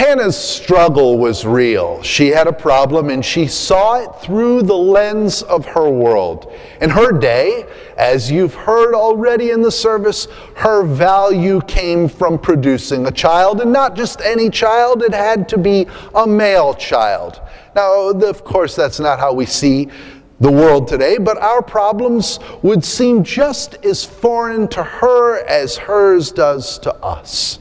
Hannah's struggle was real. She had a problem and she saw it through the lens of her world. In her day, as you've heard already in the service, her value came from producing a child, and not just any child, it had to be a male child. Now, of course, that's not how we see the world today, but our problems would seem just as foreign to her as hers does to us.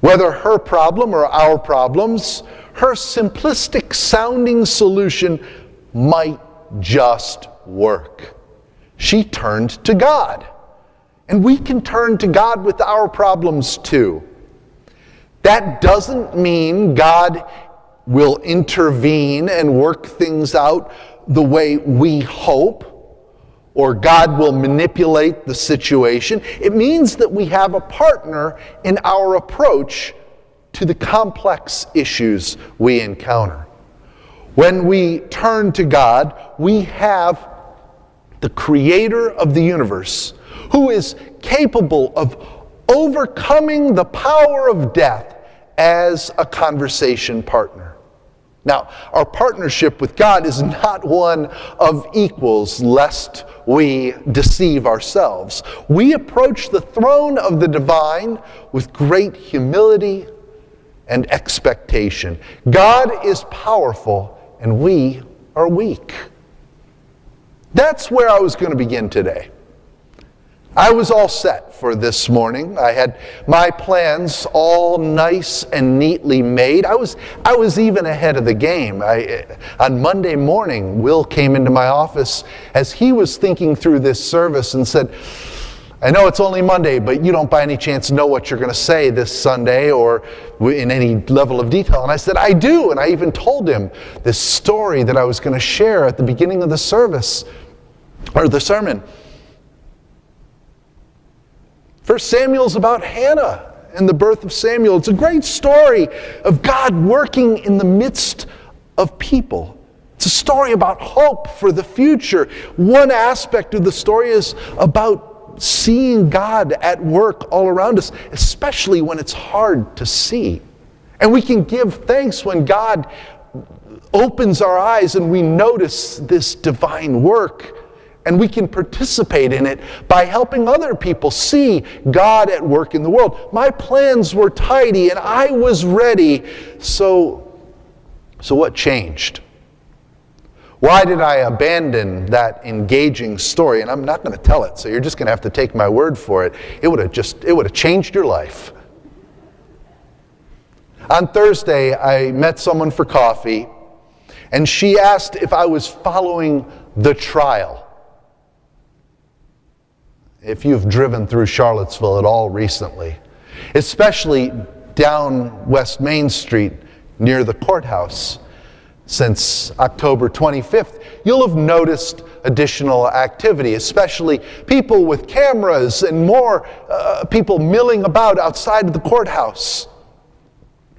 Whether her problem or our problems, her simplistic sounding solution might just work. She turned to God. And we can turn to God with our problems too. That doesn't mean God will intervene and work things out the way we hope, or God will manipulate the situation. It means that we have a partner in our approach to the complex issues we encounter. When we turn to God, we have the creator of the universe, who is capable of overcoming the power of death as a conversation partner. Now, our partnership with God is not one of equals, lest we deceive ourselves. We approach the throne of the divine with great humility and expectation. God is powerful, and we are weak. That's where I was going to begin today. I was all set for this morning. I had my plans all nice and neatly made. I was even ahead of the game. On Monday morning, Will came into my office as he was thinking through this service and said, I know it's only Monday, but you don't by any chance know what you're going to say this Sunday or in any level of detail. And I said, I do. And I even told him this story that I was going to share at the beginning of the service, or the sermon. 1 Samuel's about Hannah and the birth of Samuel. It's a great story of God working in the midst of people. It's a story about hope for the future. One aspect of the story is about seeing God at work all around us, especially when it's hard to see. And we can give thanks when God opens our eyes and we notice this divine work. And we can participate in it by helping other people see God at work in the world. My plans were tidy and I was ready. So what changed? Why did I abandon that engaging story? And I'm not going to tell it, so you're just going to have to take my word for it. It would have changed your life. On Thursday, I met someone for coffee, and she asked if I was following the trial. If you've driven through Charlottesville at all recently, especially down West Main Street near the courthouse since October 25th, you'll have noticed additional activity, especially people with cameras and more people milling about outside of the courthouse.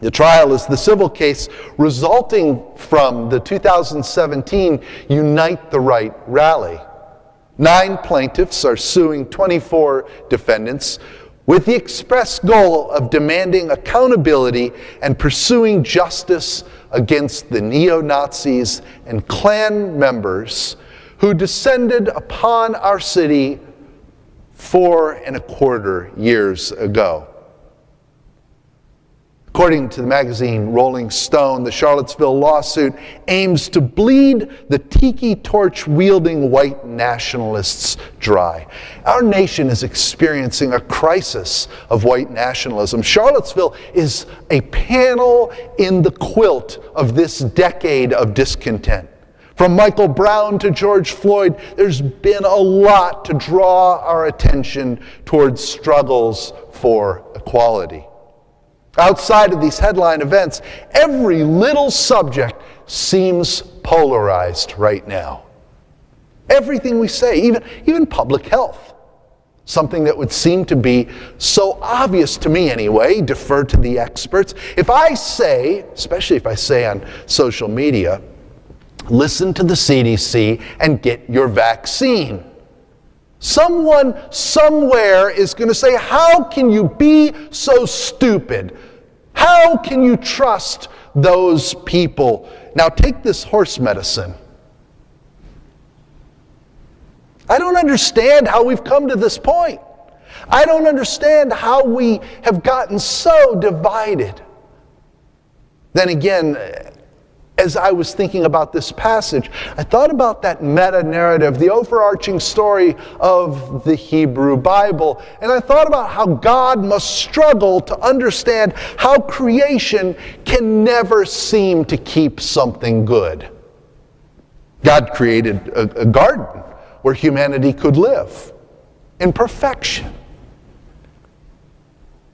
The trial is the civil case resulting from the 2017 Unite the Right rally. 9 plaintiffs are suing 24 defendants with the express goal of demanding accountability and pursuing justice against the neo-Nazis and Klan members who descended upon our city 4.25 years ago. According to the magazine Rolling Stone, the Charlottesville lawsuit aims to bleed the tiki torch-wielding white nationalists dry. Our nation is experiencing a crisis of white nationalism. Charlottesville is a panel in the quilt of this decade of discontent. From Michael Brown to George Floyd, there's been a lot to draw our attention towards struggles for equality. Outside of these headline events, every little subject seems polarized right now. Everything we say, even public health, something that would seem to be so obvious to me anyway, defer to the experts. If I say, especially if I say on social media, listen to the CDC and get your vaccine, someone somewhere is going to say, how can you be so stupid? How can you trust those people? Now take this horse medicine. I don't understand how we've come to this point. I don't understand how we have gotten so divided. Then again, as I was thinking about this passage, I thought about that meta-narrative, the overarching story of the Hebrew Bible. And I thought about how God must struggle to understand how creation can never seem to keep something good. God created a garden where humanity could live in perfection.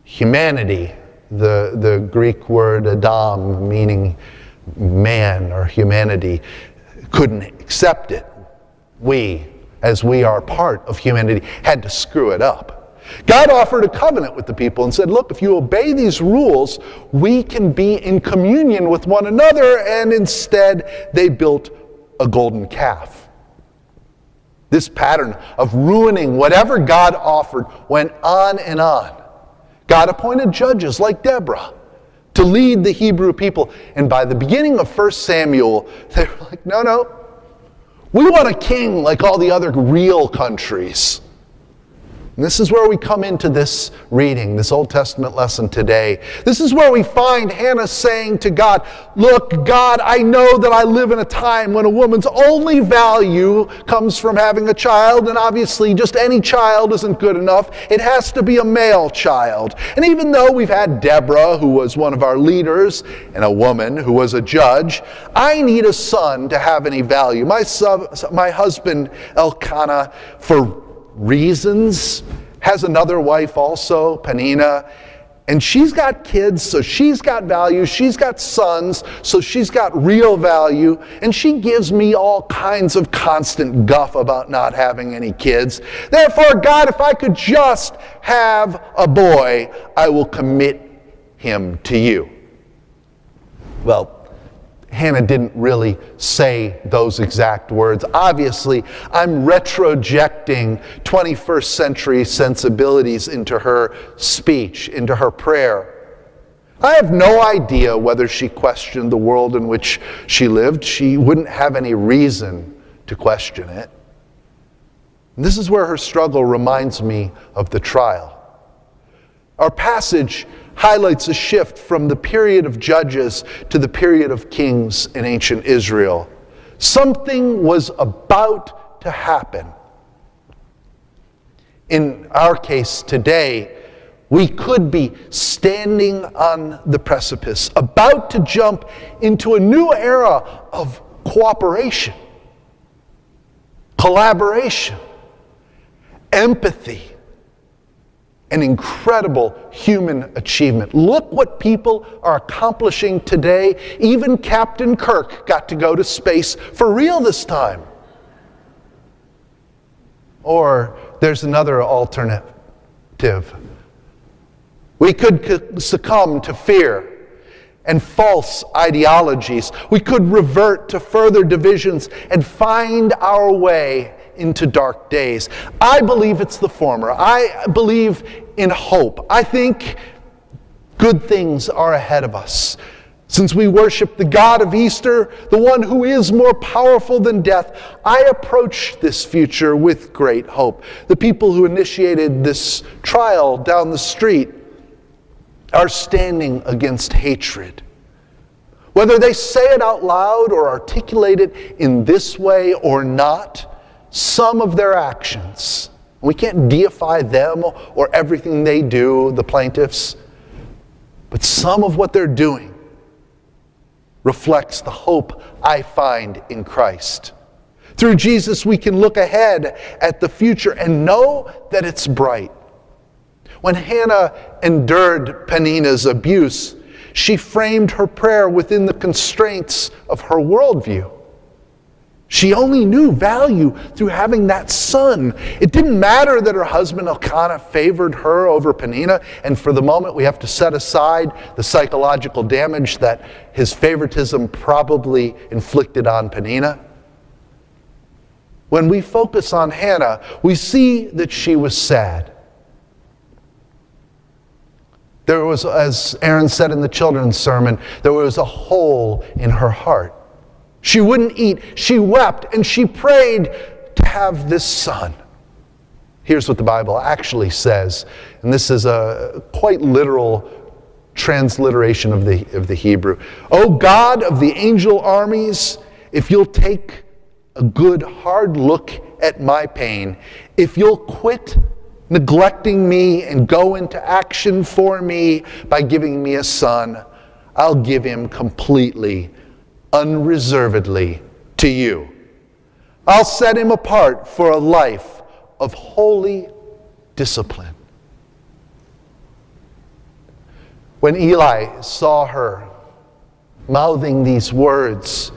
Humanity, the Greek word Adam, meaning man or humanity, couldn't accept it. We, as we are part of humanity, had to screw it up. God offered a covenant with the people and said, look, if you obey these rules, we can be in communion with one another, and instead they built a golden calf. This pattern of ruining whatever God offered went on and on. God appointed judges like Deborah to lead the Hebrew people. And by the beginning of 1 Samuel, they were like, no, we want a king like all the other real countries. And this is where we come into this reading, this Old Testament lesson today. This is where we find Hannah saying to God, look, God, I know that I live in a time when a woman's only value comes from having a child, and obviously just any child isn't good enough. It has to be a male child. And even though we've had Deborah, who was one of our leaders, and a woman who was a judge, I need a son to have any value. My husband, Elkanah, for reasons, has another wife also, Peninnah, and she's got kids, so she's got value. She's got sons, so she's got real value, and she gives me all kinds of constant guff about not having any kids. Therefore, God, if I could just have a boy, I will commit him to you. Well, Hannah didn't really say those exact words. Obviously, I'm retrojecting 21st century sensibilities into her speech, into her prayer. I have no idea whether she questioned the world in which she lived. She wouldn't have any reason to question it. And this is where her struggle reminds me of the trial. Our passage highlights a shift from the period of judges to the period of kings in ancient Israel. Something was about to happen. In our case today, we could be standing on the precipice, about to jump into a new era of cooperation, collaboration, empathy, an incredible human achievement. Look what people are accomplishing today. Even Captain Kirk got to go to space for real this time. Or there's another alternative. We could succumb to fear and false ideologies. We could revert to further divisions and find our way into dark days. I believe it's the former. I believe in hope. I think good things are ahead of us. Since we worship the God of Easter, the one who is more powerful than death, I approach this future with great hope. The people who initiated this trial down the street are standing against hatred. Whether they say it out loud or articulate it in this way or not, some of their actions, we can't deify them or everything they do, the plaintiffs, but some of what they're doing reflects the hope I find in Christ. Through Jesus, we can look ahead at the future and know that it's bright. When Hannah endured Peninnah's abuse, she framed her prayer within the constraints of her worldview. She only knew value through having that son. It didn't matter that her husband Elkanah favored her over Peninnah, and for the moment we have to set aside the psychological damage that his favoritism probably inflicted on Peninnah. When we focus on Hannah, we see that she was sad. There was, as Aaron said in the children's sermon, there was a hole in her heart. She wouldn't eat. She wept and she prayed to have this son. Here's what the Bible actually says, and this is a quite literal transliteration of the Hebrew. O God of the angel armies, if you'll take a good hard look at my pain, if you'll quit neglecting me and go into action for me by giving me a son, I'll give him completely, unreservedly to you. I'll set him apart for a life of holy discipline. When Eli saw her mouthing these words,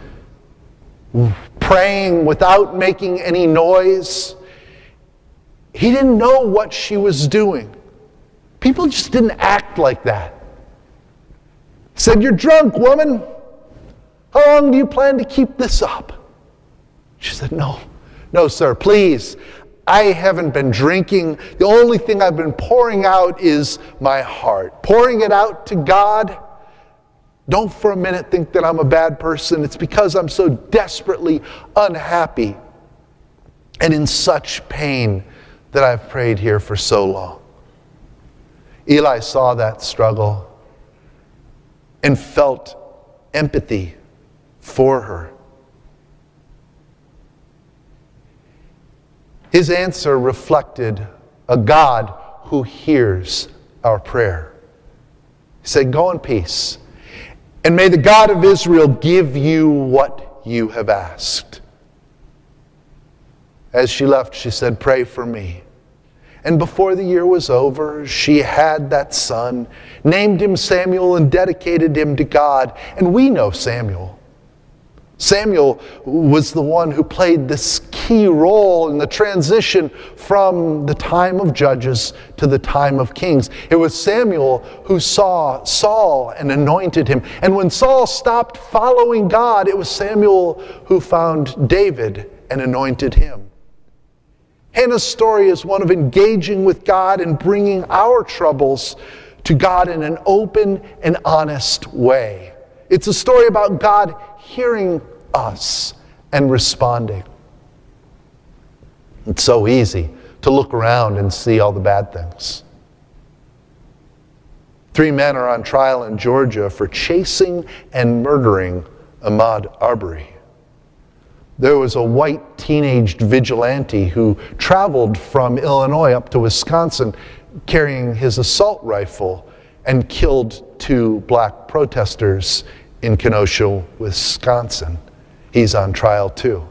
praying without making any noise, he didn't know what she was doing. People just didn't act like that. He said, "You're drunk, woman. How long do you plan to keep this up?" She said, No, sir, please. I haven't been drinking. The only thing I've been pouring out is my heart. Pouring it out to God. Don't for a minute think that I'm a bad person. It's because I'm so desperately unhappy and in such pain that I've prayed here for so long. Eli saw that struggle and felt empathy for her. His answer reflected a God who hears our prayer. He said, "Go in peace, and may the God of Israel give you what you have asked." As she left, she said, "Pray for me." And before the year was over, she had that son, named him Samuel, and dedicated him to God. And we know Samuel. Samuel was the one who played this key role in the transition from the time of Judges to the time of Kings. It was Samuel who saw Saul and anointed him. And when Saul stopped following God, it was Samuel who found David and anointed him. Hannah's story is one of engaging with God and bringing our troubles to God in an open and honest way. It's a story about God hearing us and responding. It's so easy to look around and see all the bad things. 3 men are on trial in Georgia for chasing and murdering Ahmaud Arbery. There was a white teenaged vigilante who traveled from Illinois up to Wisconsin carrying his assault rifle and killed 2 black protesters in Kenosha, Wisconsin. He's on trial too.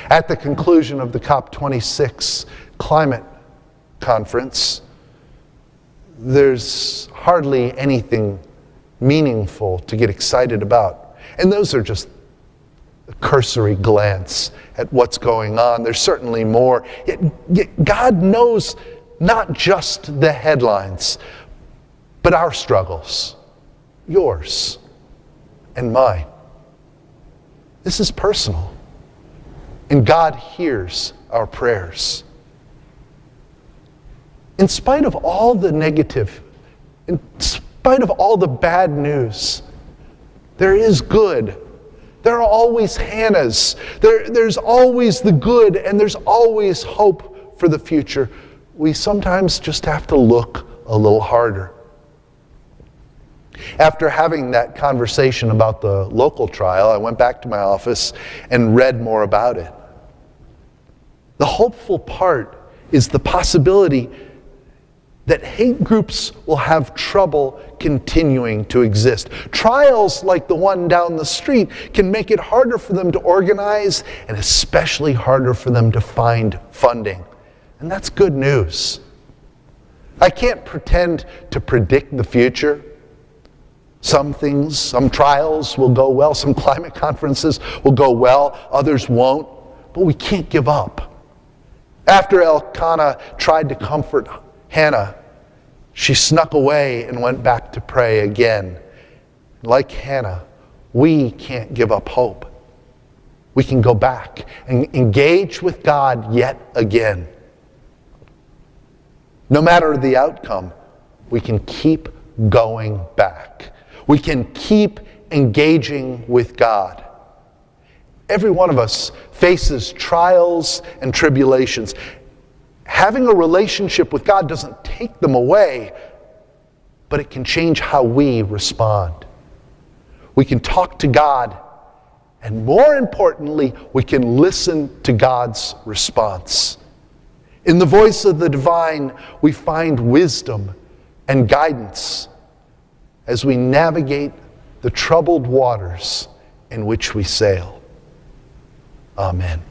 At the conclusion of the COP26 climate conference, there's hardly anything meaningful to get excited about. And those are just a cursory glance at what's going on. There's certainly more. Yet God knows not just the headlines, but our struggles, yours and mine. This is personal, and God hears our prayers. In spite of all the negative, in spite of all the bad news, there is good. There are always Hannahs. There's always the good, and there's always hope for the future. We sometimes just have to look a little harder. After having that conversation about the local trial, I went back to my office and read more about it. The hopeful part is the possibility that hate groups will have trouble continuing to exist. Trials like the one down the street can make it harder for them to organize and especially harder for them to find funding. And that's good news. I can't pretend to predict the future. Some things, some trials will go well, some climate conferences will go well, others won't, but we can't give up. After Elkanah tried to comfort Hannah, she snuck away and went back to pray again. Like Hannah, we can't give up hope. We can go back and engage with God yet again. No matter the outcome, we can keep going back. We can keep engaging with God. Every one of us faces trials and tribulations. Having a relationship with God doesn't take them away, but it can change how we respond. We can talk to God, and more importantly, we can listen to God's response. In the voice of the divine, we find wisdom and guidance as we navigate the troubled waters in which we sail. Amen.